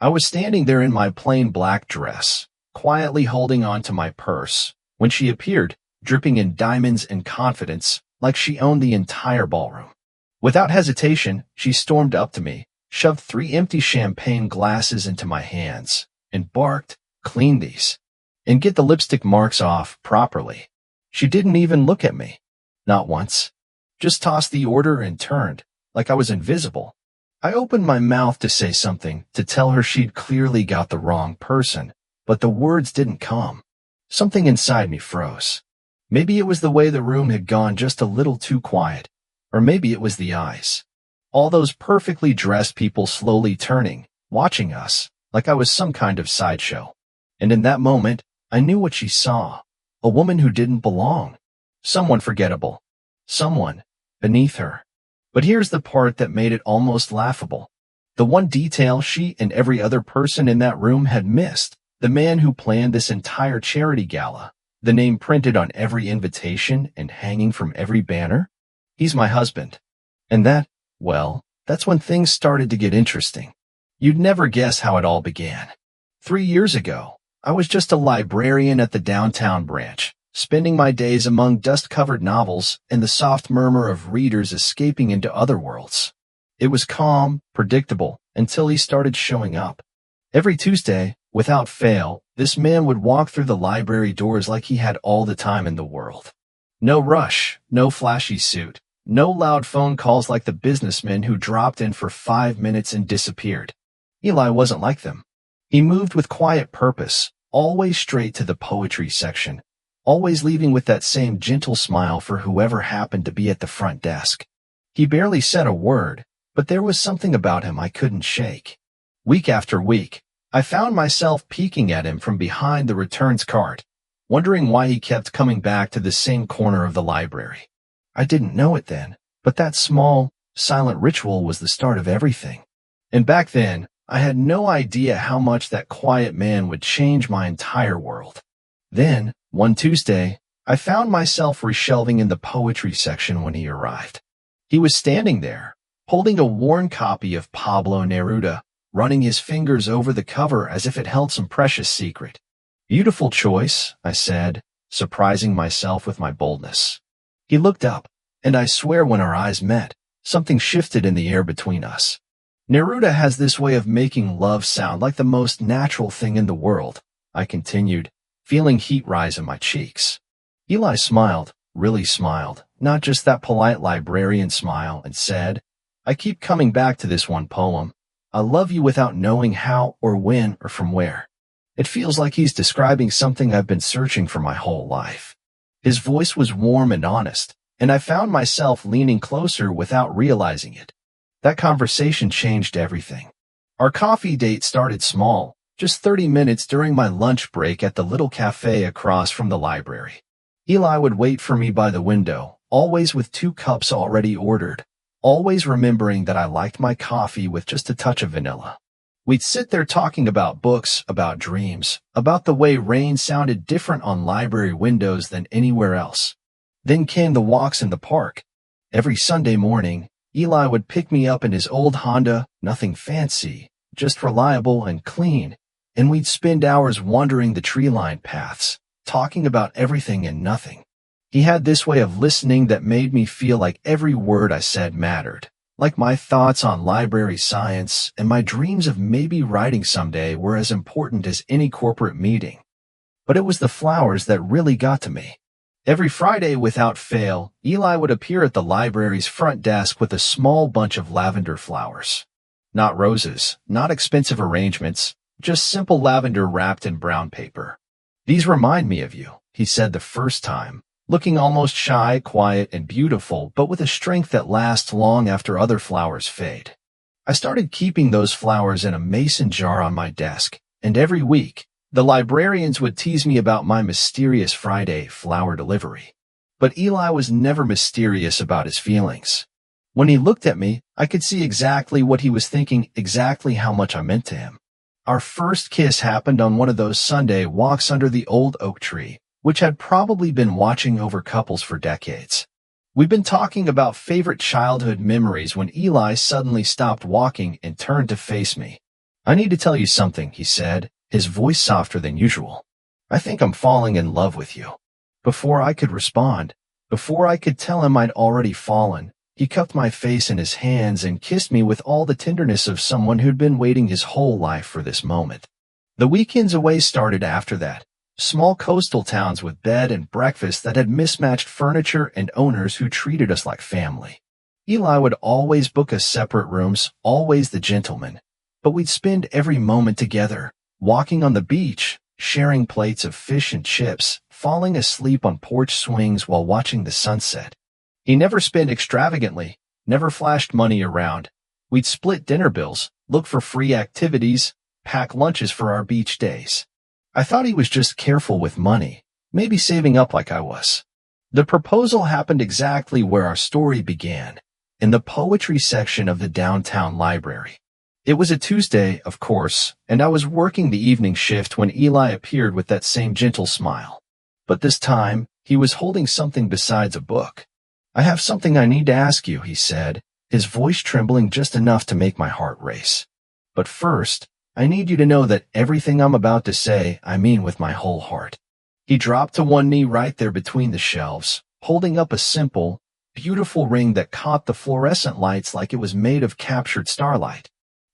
I was standing there in my plain black dress, quietly holding on to my purse, when she appeared, dripping in diamonds and confidence, like she owned the entire ballroom. Without hesitation, she stormed up to me, shoved 3 empty champagne glasses into my hands, and barked, "Clean these. And get the lipstick marks off properly." She didn't even look at me. Not once. Just tossed the order and turned, like I was invisible. I opened my mouth to say something, to tell her she'd clearly got the wrong person, but the words didn't come. Something inside me froze. Maybe it was the way the room had gone just a little too quiet, or maybe it was the eyes. All those perfectly dressed people slowly turning, watching us, like I was some kind of sideshow. And in that moment, I knew what she saw. A woman who didn't belong. Someone forgettable. Someone beneath her. But here's the part that made it almost laughable. The one detail she and every other person in that room had missed. The man who planned this entire charity gala. The name printed on every invitation and hanging from every banner. He's my husband. And that, well, that's when things started to get interesting. You'd never guess how it all began. 3 years ago, I was just a librarian at the downtown branch, spending my days among dust-covered novels and the soft murmur of readers escaping into other worlds. It was calm, predictable, until he started showing up. Every Tuesday, without fail, this man would walk through the library doors like he had all the time in the world. No rush, no flashy suit, no loud phone calls like the businessman who dropped in for 5 minutes and disappeared. Eli wasn't like them. He moved with quiet purpose, always straight to the poetry section, always leaving with that same gentle smile for whoever happened to be at the front desk. He barely said a word, but there was something about him I couldn't shake. Week after week, I found myself peeking at him from behind the returns cart, wondering why he kept coming back to the same corner of the library. I didn't know it then, but that small, silent ritual was the start of everything. And back then, I had no idea how much that quiet man would change my entire world. Then, one Tuesday, I found myself reshelving in the poetry section when he arrived. He was standing there, holding a worn copy of Pablo Neruda, running his fingers over the cover as if it held some precious secret. "Beautiful choice," I said, surprising myself with my boldness. He looked up, and I swear when our eyes met, something shifted in the air between us. "Neruda has this way of making love sound like the most natural thing in the world," I continued, feeling heat rise in my cheeks. Eli smiled, really smiled, not just that polite librarian smile, and said, "I keep coming back to this one poem. I love you without knowing how or when or from where." It feels like he's describing something I've been searching for my whole life. His voice was warm and honest, and I found myself leaning closer without realizing it. That conversation changed everything. Our coffee date started small, just 30 minutes during my lunch break at the little cafe across from the library. Eli would wait for me by the window, always with 2 cups already ordered, always remembering that I liked my coffee with just a touch of vanilla. We'd sit there talking about books, about dreams, about the way rain sounded different on library windows than anywhere else. Then came the walks in the park. Every Sunday morning, Eli would pick me up in his old Honda, nothing fancy, just reliable and clean, and we'd spend hours wandering the tree-lined paths, talking about everything and nothing. He had this way of listening that made me feel like every word I said mattered, like my thoughts on library science and my dreams of maybe writing someday were as important as any corporate meeting. But it was the flowers that really got to me. Every Friday, without fail, Eli would appear at the library's front desk with a small bunch of lavender flowers. Not roses, not expensive arrangements, just simple lavender wrapped in brown paper. "These remind me of you," he said the first time, looking almost shy, quiet, and beautiful, but with a strength that lasts long after other flowers fade. I started keeping those flowers in a mason jar on my desk, and every week, the librarians would tease me about my mysterious Friday flower delivery. But Eli was never mysterious about his feelings. When he looked at me, I could see exactly what he was thinking, exactly how much I meant to him. Our first kiss happened on one of those Sunday walks under the old oak tree, which had probably been watching over couples for decades. We'd been talking about favorite childhood memories when Eli suddenly stopped walking and turned to face me. "I need to tell you something," he said, his voice softer than usual. "I think I'm falling in love with you." Before I could respond, before I could tell him I'd already fallen, he cupped my face in his hands and kissed me with all the tenderness of someone who'd been waiting his whole life for this moment. The weekends away started after that. Small coastal towns with bed and breakfast that had mismatched furniture and owners who treated us like family. Eli would always book us separate rooms, always the gentleman. But we'd spend every moment together, walking on the beach, sharing plates of fish and chips, falling asleep on porch swings while watching the sunset. He never spent extravagantly, never flashed money around. We'd split dinner bills, look for free activities, pack lunches for our beach days. I thought he was just careful with money, maybe saving up like I was. The proposal happened exactly where our story began, in the poetry section of the downtown library. It was a Tuesday, of course, and I was working the evening shift when Eli appeared with that same gentle smile. But this time, he was holding something besides a book. "I have something I need to ask you," he said, his voice trembling just enough to make my heart race. "But first, I need you to know that everything I'm about to say, I mean with my whole heart." He dropped to one knee right there between the shelves, holding up a simple, beautiful ring that caught the fluorescent lights like it was made of captured starlight.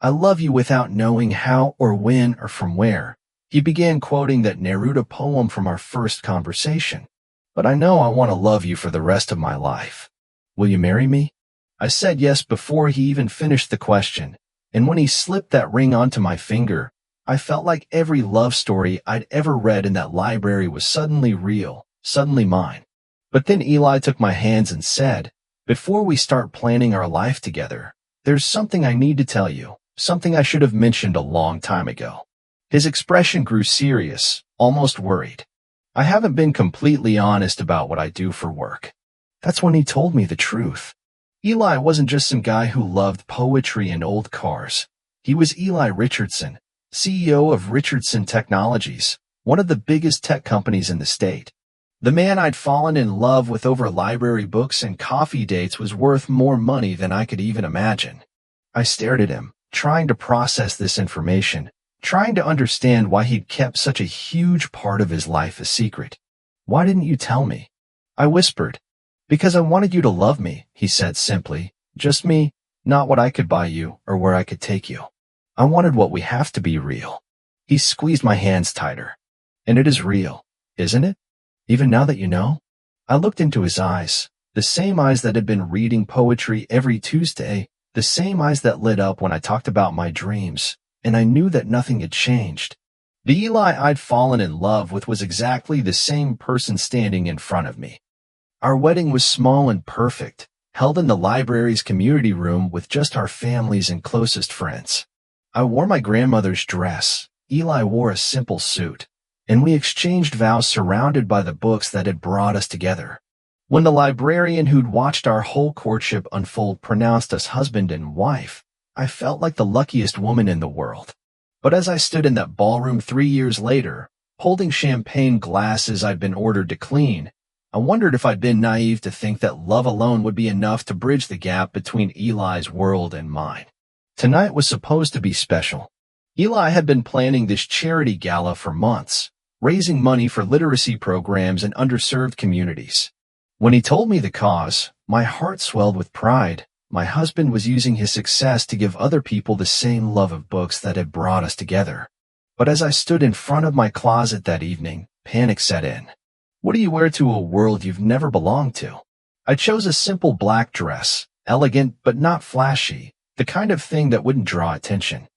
"I love you without knowing how or when or from where." He began quoting that Neruda poem from our first conversation. "But I know I want to love you for the rest of my life. Will you marry me?" I said yes before he even finished the question, and when he slipped that ring onto my finger, I felt like every love story I'd ever read in that library was suddenly real, suddenly mine. But then Eli took my hands and said, "Before we start planning our life together, there's something I need to tell you, something I should have mentioned a long time ago." His expression grew serious, almost worried. "I haven't been completely honest about what I do for work." That's when he told me the truth. Eli wasn't just some guy who loved poetry and old cars. He was Eli Richardson, CEO of Richardson Technologies, one of the biggest tech companies in the state. The man I'd fallen in love with over library books and coffee dates was worth more money than I could even imagine. I stared at him, trying to process this information, trying to understand why he'd kept such a huge part of his life a secret. "Why didn't you tell me?" I whispered. "Because I wanted you to love me," he said simply. "Just me, not what I could buy you or where I could take you. I wanted what we have to be real." He squeezed my hands tighter. "And it is real, isn't it? Even now that you know?" I looked into his eyes, the same eyes that had been reading poetry every Tuesday, the same eyes that lit up when I talked about my dreams, and I knew that nothing had changed. The Eli I'd fallen in love with was exactly the same person standing in front of me. Our wedding was small and perfect, held in the library's community room with just our families and closest friends. I wore my grandmother's dress, Eli wore a simple suit, and we exchanged vows surrounded by the books that had brought us together. When the librarian who'd watched our whole courtship unfold pronounced us husband and wife, I felt like the luckiest woman in the world. But as I stood in that ballroom 3 years later, holding champagne glasses I'd been ordered to clean, I wondered if I'd been naive to think that love alone would be enough to bridge the gap between Eli's world and mine. Tonight was supposed to be special. Eli had been planning this charity gala for months, raising money for literacy programs in underserved communities. When he told me the cause, my heart swelled with pride. My husband was using his success to give other people the same love of books that had brought us together. But as I stood in front of my closet that evening, panic set in. What do you wear to a world you've never belonged to? I chose a simple black dress, elegant but not flashy, the kind of thing that wouldn't draw attention.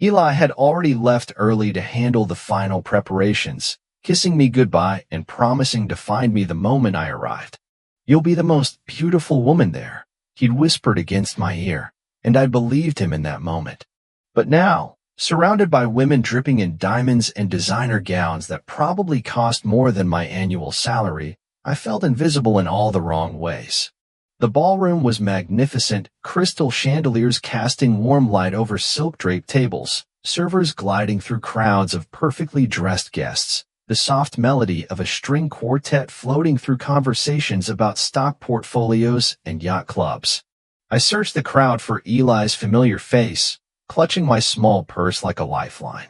Eli had already left early to handle the final preparations, kissing me goodbye and promising to find me the moment I arrived. "You'll be the most beautiful woman there," he'd whispered against my ear, and I believed him in that moment. But now, surrounded by women dripping in diamonds and designer gowns that probably cost more than my annual salary, I felt invisible in all the wrong ways. The ballroom was magnificent, crystal chandeliers casting warm light over silk-draped tables, servers gliding through crowds of perfectly dressed guests, the soft melody of a string quartet floating through conversations about stock portfolios and yacht clubs. I searched the crowd for Eli's familiar face, clutching my small purse like a lifeline.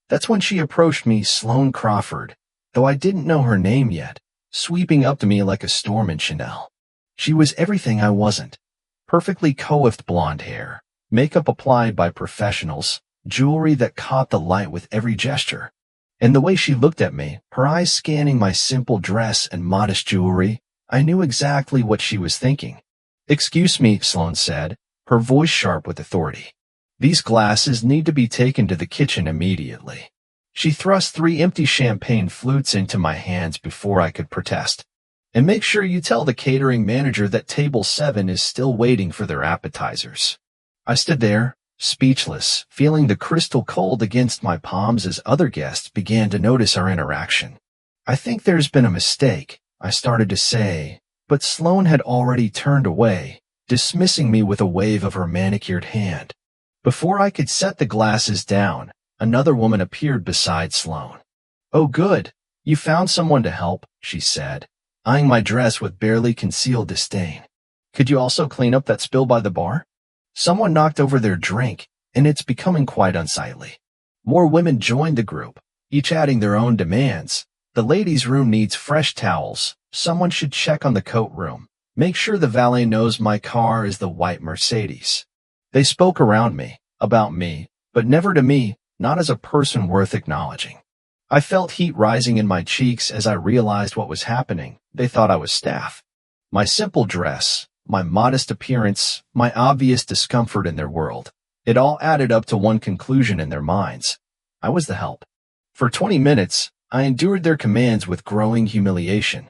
That's when she approached me, Sloane Crawford, though I didn't know her name yet, sweeping up to me like a storm in Chanel. She was everything I wasn't. Perfectly coiffed blonde hair, makeup applied by professionals, jewelry that caught the light with every gesture. And the way she looked at me, her eyes scanning my simple dress and modest jewelry, I knew exactly what she was thinking. "Excuse me," Sloane said, her voice sharp with authority. "These glasses need to be taken to the kitchen immediately." She thrust 3 empty champagne flutes into my hands before I could protest. "And make sure you tell the catering manager that table 7 is still waiting for their appetizers." I stood there, speechless, feeling the crystal cold against my palms as other guests began to notice our interaction. "I think there's been a mistake," I started to say, but Sloane had already turned away, dismissing me with a wave of her manicured hand. Before I could set the glasses down, another woman appeared beside Sloane. "Oh good, you found someone to help," she said, eyeing my dress with barely concealed disdain. "Could you also clean up that spill by the bar?" Someone knocked over their drink, and it's becoming quite unsightly. More women joined the group, each adding their own demands. "The ladies' room needs fresh towels. Someone should check on the coat room. Make sure the valet knows my car is the white Mercedes." They spoke around me, about me, but never to me, not as a person worth acknowledging. I felt heat rising in my cheeks as I realized what was happening. They thought I was staff. My simple dress, my modest appearance, my obvious discomfort in their world, it all added up to one conclusion in their minds. I was the help. For 20 minutes, I endured their commands with growing humiliation.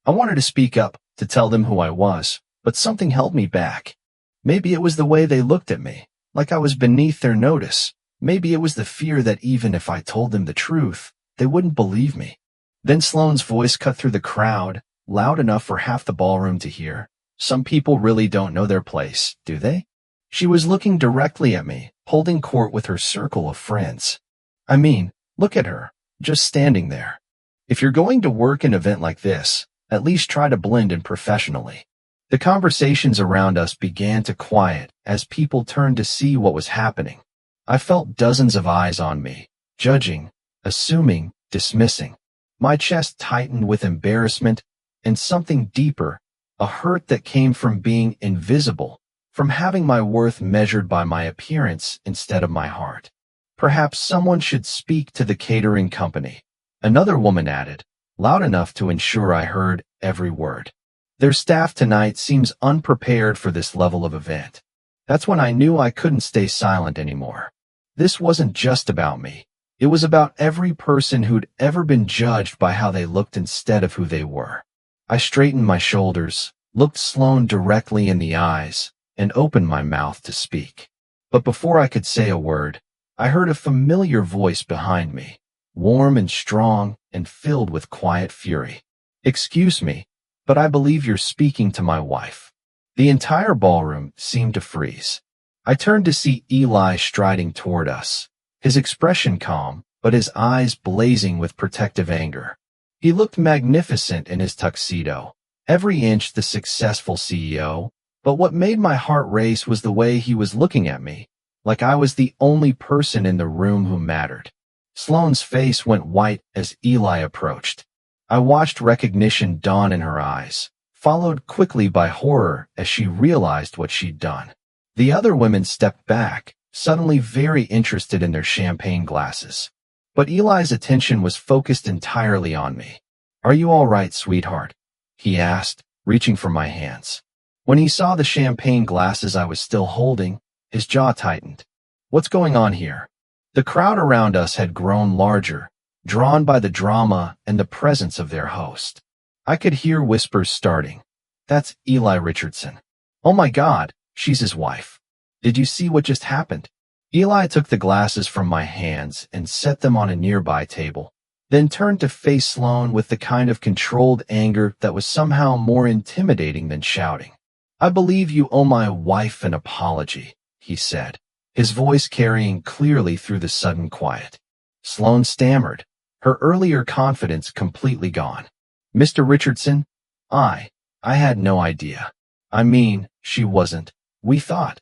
I wanted to speak up, to tell them who I was, but something held me back. Maybe it was the way they looked at me, like I was beneath their notice. Maybe it was the fear that even if I told them the truth, they wouldn't believe me. Then Sloane's voice cut through the crowd, loud enough for half the ballroom to hear. "Some people really don't know their place, do they?" She was looking directly at me, holding court with her circle of friends. I mean, look at her, just standing there. If you're going to work an event like this, at least try to blend in professionally. The conversations around us began to quiet as people turned to see what was happening. I felt dozens of eyes on me, judging, assuming, dismissing. My chest tightened with embarrassment and something deeper, a hurt that came from being invisible, from having my worth measured by my appearance instead of my heart. "Perhaps someone should speak to the catering company," another woman added, loud enough to ensure I heard every word. "Their staff tonight seems unprepared for this level of event." That's when I knew I couldn't stay silent anymore. This wasn't just about me. It was about every person who'd ever been judged by how they looked instead of who they were. I straightened my shoulders, looked Sloane directly in the eyes, and opened my mouth to speak. But before I could say a word, I heard a familiar voice behind me, warm and strong and filled with quiet fury. "Excuse me, but I believe you're speaking to my wife." The entire ballroom seemed to freeze. I turned to see Eli striding toward us, his expression calm, but his eyes blazing with protective anger. He looked magnificent in his tuxedo, every inch the successful CEO, but what made my heart race was the way he was looking at me, like I was the only person in the room who mattered. Sloane's face went white as Eli approached. I watched recognition dawn in her eyes, followed quickly by horror as she realized what she'd done. The other women stepped back, suddenly very interested in their champagne glasses. But Eli's attention was focused entirely on me. "Are you all right, sweetheart?" he asked, reaching for my hands. When he saw the champagne glasses I was still holding, his jaw tightened. "What's going on here?" The crowd around us had grown larger, drawn by the drama and the presence of their host. I could hear whispers starting. "That's Eli Richardson. Oh my God, she's his wife. Did you see what just happened?" Eli took the glasses from my hands and set them on a nearby table, then turned to face Sloane with the kind of controlled anger that was somehow more intimidating than shouting. "I believe you owe my wife an apology," he said, his voice carrying clearly through the sudden quiet. Sloane stammered, her earlier confidence completely gone. "Mr. Richardson, I had no idea. I mean, she wasn't. We thought."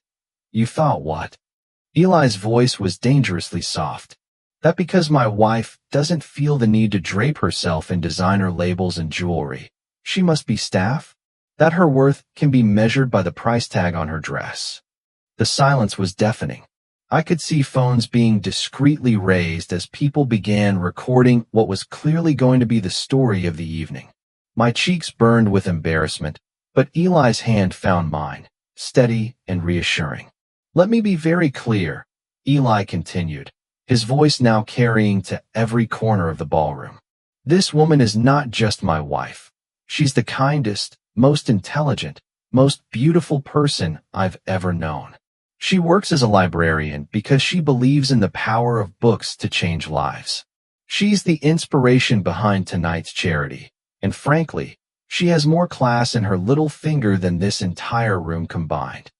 "You thought what?" Eli's voice was dangerously soft. That because my wife doesn't feel the need to drape herself in designer labels and jewelry, she must be staff? That her worth can be measured by the price tag on her dress. The silence was deafening. I could see phones being discreetly raised as people began recording what was clearly going to be the story of the evening. My cheeks burned with embarrassment, but Eli's hand found mine, steady and reassuring. Let me be very clear, Eli continued, his voice now carrying to every corner of the ballroom. This woman is not just my wife. She's the kindest, most intelligent, most beautiful person I've ever known. She works as a librarian because she believes in the power of books to change lives. She's the inspiration behind tonight's charity, and frankly, she has more class in her little finger than this entire room combined.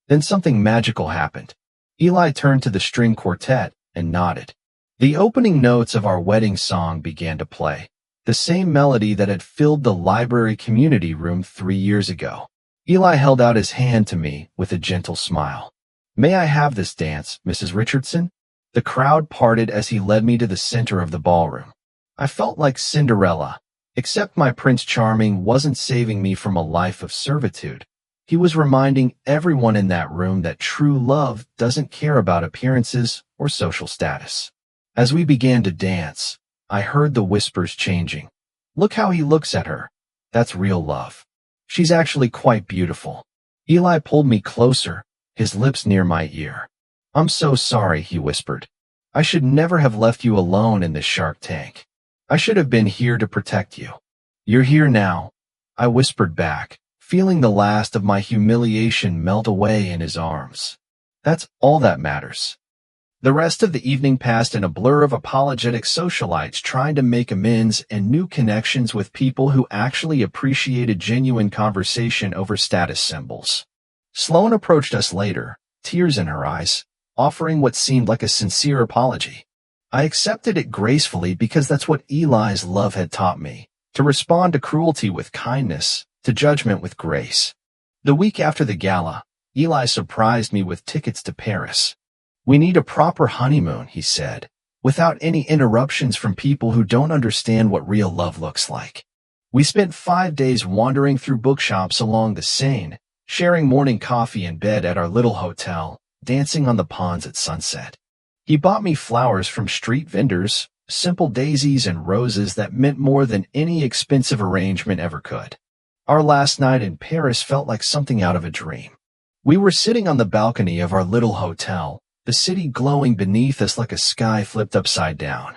Then something magical happened. Eli turned to the string quartet and nodded. The opening notes of our wedding song began to play, the same melody that had filled the library community room 3 years ago. Eli held out his hand to me with a gentle smile. May I have this dance, Mrs. Richardson? The crowd parted as he led me to the center of the ballroom. I felt like Cinderella, except my Prince Charming wasn't saving me from a life of servitude. He was reminding everyone in that room that true love doesn't care about appearances or social status. As we began to dance, I heard the whispers changing. Look how he looks at her. That's real love. She's actually quite beautiful. Eli pulled me closer, his lips near my ear. I'm so sorry, he whispered. I should never have left you alone in this shark tank. I should have been here to protect you. You're here now, I whispered back, feeling the last of my humiliation melt away in his arms. That's all that matters. The rest of the evening passed in a blur of apologetic socialites trying to make amends and new connections with people who actually appreciated genuine conversation over status symbols. Sloane approached us later, tears in her eyes, offering what seemed like a sincere apology. I accepted it gracefully because that's what Eli's love had taught me, to respond to cruelty with kindness, to judgment with grace. The week after the gala, Eli surprised me with tickets to Paris. We need a proper honeymoon, he said, without any interruptions from people who don't understand what real love looks like. We spent 5 days wandering through bookshops along the Seine, sharing morning coffee in bed at our little hotel, dancing on the ponds at sunset. He bought me flowers from street vendors, simple daisies and roses that meant more than any expensive arrangement ever could. Our last night in Paris felt like something out of a dream. We were sitting on the balcony of our little hotel, the city glowing beneath us like a sky flipped upside down.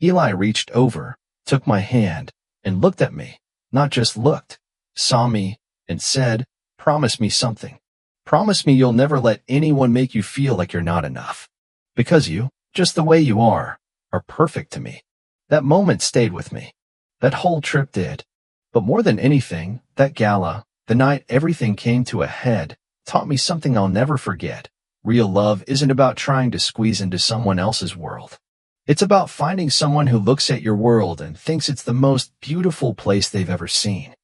Eli reached over, took my hand, and looked at me, not just looked, saw me, and said, Promise me something. Promise me you'll never let anyone make you feel like you're not enough. Because you, just the way you are perfect to me. That moment stayed with me. That whole trip did. But more than anything, that gala, the night everything came to a head, taught me something I'll never forget. Real love isn't about trying to squeeze into someone else's world. It's about finding someone who looks at your world and thinks it's the most beautiful place they've ever seen.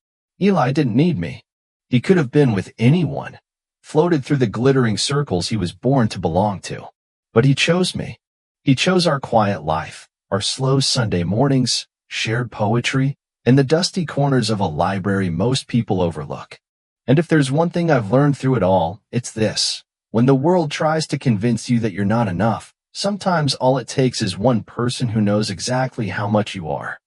Eli didn't need me. He could have been with anyone, floated through the glittering circles he was born to belong to. But he chose me. He chose our quiet life, our slow Sunday mornings, shared poetry, and the dusty corners of a library most people overlook. And if there's one thing I've learned through it all, it's this. When the world tries to convince you that you're not enough, sometimes all it takes is one person who knows exactly how much you are.